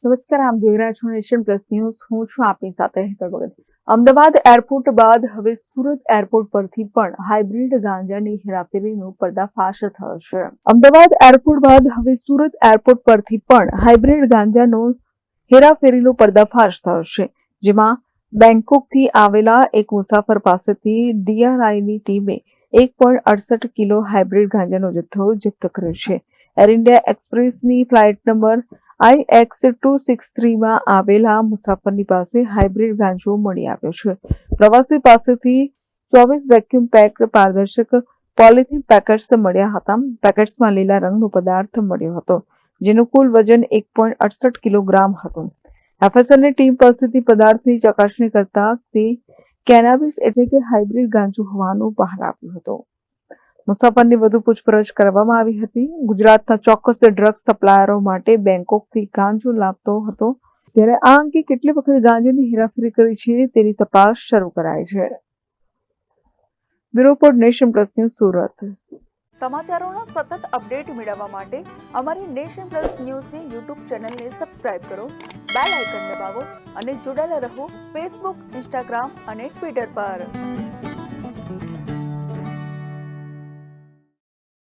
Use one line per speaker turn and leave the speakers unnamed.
નમસ્કાર, આપ જોઈ રહ્યા છો નેશન પ્લસ ન્યૂઝ. હું છું આપની સાથે હેતલ ભગત. અમદાવાદ એરપોર્ટ બાદ હવે સુરત એરપોર્ટ પરથી પણ હાઇબ્રિડ ગાંજાની હેરાફેરીનો પર્દાફાશ થયો છે. અમદાવાદ એરપોર્ટ બાદ હવે સુરત એરપોર્ટ પરથી પણ હાઇબ્રિડ ગાંજાનો હેરાફેરીનો પર્દાફાશ થયો છે, જેમાં બેંકોકથી આવેલા એક મુસાફર પાસેથી ડીઆરઆઈની ટીમે 1.68 કિલો હાઇબ્રિડ ગાંજાનો જથ્થો જપ્ત કર્યો છે. એર ઇન્ડિયા એક્સપ્રેસની ફ્લાઇટ નંબર IX263 માં આવેલા મુસાફરની પાસે હાઇબ્રિડ ગાંજો મળી આવ્યો છે. પ્રવાસી પાસેથી 24 વેક્યુમ પેક્ડ પારદર્શક પોલિથીન પેકેટ્સ મળ્યા હતા. પેકેટ્સમાં લીલા રંગનો પદાર્થ મળ્યો હતો, જેનું કુલ વજન 1.68 કિલોગ્રામ હતું. એફએસએલની ટીમ પાસેથી પદાર્થની ચકાસણી કરતા તે કેનાબિસ એટલે કે હાઇબ્રિડ ગાંજો હોવાનું બહાર આવ્યું હતું. મુસાફરની વધુ પૂછપરછ કરવામાં આવી હતી. ગુજરાતના ચોક્કસ ડ્રગ્સ સપ્લાયરો માટે બેંકોકથી ગાંજો લાવતો હતો, ત્યારે આ અંગે કેટલી વખત ગાંજાની હેરાફેરી કરી છે તેની તપાસ શરૂ કરાઈ છે. Bureau report, nation plus news, Surat.
સમાચારોના સતત અપડેટ મેળવવા માટે અમારી નેશન પ્લસ ન્યૂઝની યુટ્યુબ ચેનલને સબસ્ક્રાઇબ કરો, બેલ આઇકન દબાવો અને જોડાયેલા રહો ફેસબુક, ઇન્સ્ટાગ્રામ અને ટ્વિટર પર.